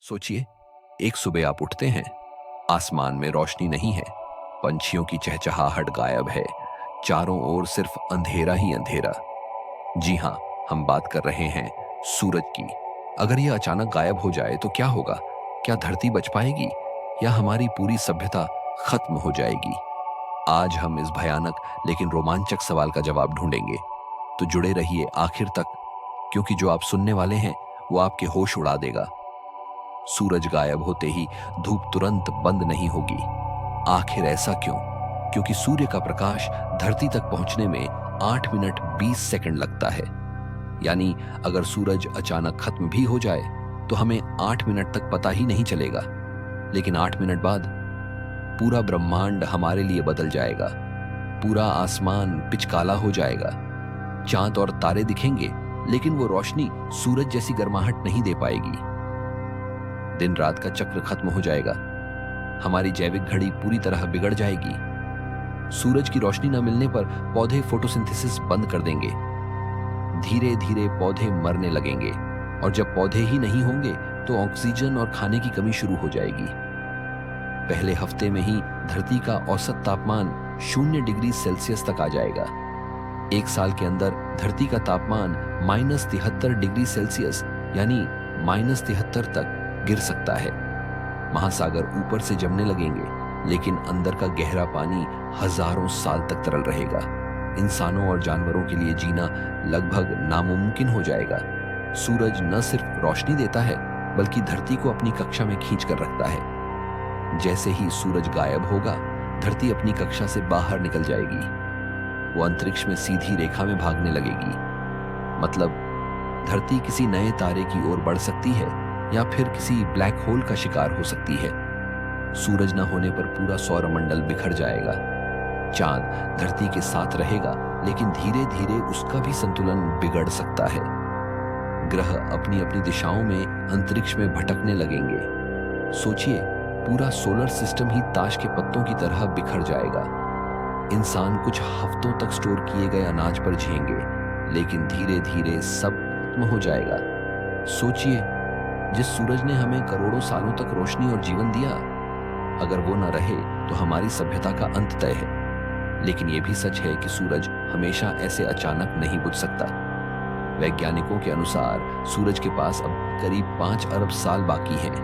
सोचिए, एक सुबह आप उठते हैं, आसमान में रोशनी नहीं है, पंछियों की चहचहाहट गायब है, चारों ओर सिर्फ अंधेरा ही अंधेरा। जी हाँ, हम बात कर रहे हैं सूरज की। अगर यह अचानक गायब हो जाए तो क्या होगा? क्या धरती बच पाएगी या हमारी पूरी सभ्यता खत्म हो जाएगी? आज हम इस भयानक लेकिन रोमांचक सवाल का जवाब ढूंढेंगे। तो जुड़े रहिए आखिर तक, क्योंकि जो आप सुनने वाले हैं वो आपके होश उड़ा देगा। सूरज गायब होते ही धूप तुरंत बंद नहीं होगी। आखिर ऐसा क्यों? क्योंकि सूर्य का प्रकाश धरती तक पहुंचने में 8 मिनट 20 सेकंड लगता है। यानी अगर सूरज अचानक खत्म भी हो जाए तो हमें 8 मिनट तक पता ही नहीं चलेगा। लेकिन 8 मिनट बाद पूरा ब्रह्मांड हमारे लिए बदल जाएगा। पूरा आसमान पिच काला हो जाएगा। चांद और तारे दिखेंगे, लेकिन वो रोशनी सूरज जैसी गर्माहट नहीं दे पाएगी। दिन रात का चक्र खत्म हो जाएगा। हमारी जैविक घड़ी पूरी तरह बिगड़ जाएगी। सूरज की रोशनी न मिलने पर पौधे फोटोसिंथेसिस बंद कर देंगे। धीरे धीरे पौधे मरने लगेंगे, और जब पौधे ही नहीं होंगे तो ऑक्सीजन और खाने की कमी शुरू हो जाएगी। पहले हफ्ते में ही धरती का औसत तापमान 0 डिग्री सेल्सियस तक आ जाएगा। एक साल के अंदर धरती का तापमान -73 डिग्री सेल्सियस यानी -73 तक गिर सकता है। महासागर ऊपर से जमने लगेंगे, लेकिन अंदर का गहरा पानी हजारों साल तक तरल रहेगा। इंसानों और जानवरों के लिए जीना लगभग नामुमकिन हो जाएगा। सूरज न सिर्फ रोशनी देता है, बल्कि धरती को अपनी कक्षा में खींच कर रखता है। जैसे ही सूरज गायब होगा, धरती अपनी कक्षा से बाहर निकल जाएगी। वो अंतरिक्ष में सीधी रेखा में भागने लगेगी। मतलब धरती किसी नए तारे की ओर बढ़ सकती है या फिर किसी ब्लैक होल का शिकार हो सकती है। सूरज न होने पर पूरा सौरमंडल बिखर जाएगा। चांद धरती के साथ रहेगा, लेकिन धीरे धीरे उसका भी संतुलन बिगड़ सकता है। ग्रह अपनी अपनी दिशाओं में अंतरिक्ष में भटकने लगेंगे। सोचिए, पूरा सोलर सिस्टम ही ताश के पत्तों की तरह बिखर जाएगा। इंसान कुछ हफ्तों तक स्टोर किए गए अनाज पर जिएंगे, लेकिन धीरे धीरे सब खत्म हो जाएगा। सोचिए, जिस सूरज ने हमें करोड़ों सालों तक रोशनी और जीवन दिया, अगर वो न रहे तो हमारी सभ्यता का अंत तय है। लेकिन यह भी सच है कि सूरज हमेशा ऐसे अचानक नहीं बुझ सकता। वैज्ञानिकों के अनुसार सूरज के पास अब करीब 5 अरब साल बाकी हैं।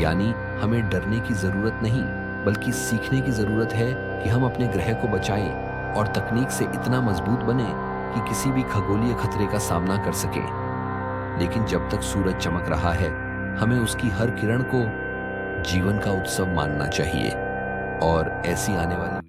यानी हमें डरने की जरूरत नहीं, बल्कि सीखने की जरूरत है कि हम अपने ग्रह को बचाएं और तकनीक से इतना मजबूत बने कि किसी भी खगोलीय खतरे का सामना कर सकें। लेकिन जब तक सूरज चमक रहा है, हमें उसकी हर किरण को जीवन का उत्सव मानना चाहिए। और ऐसी आने वाली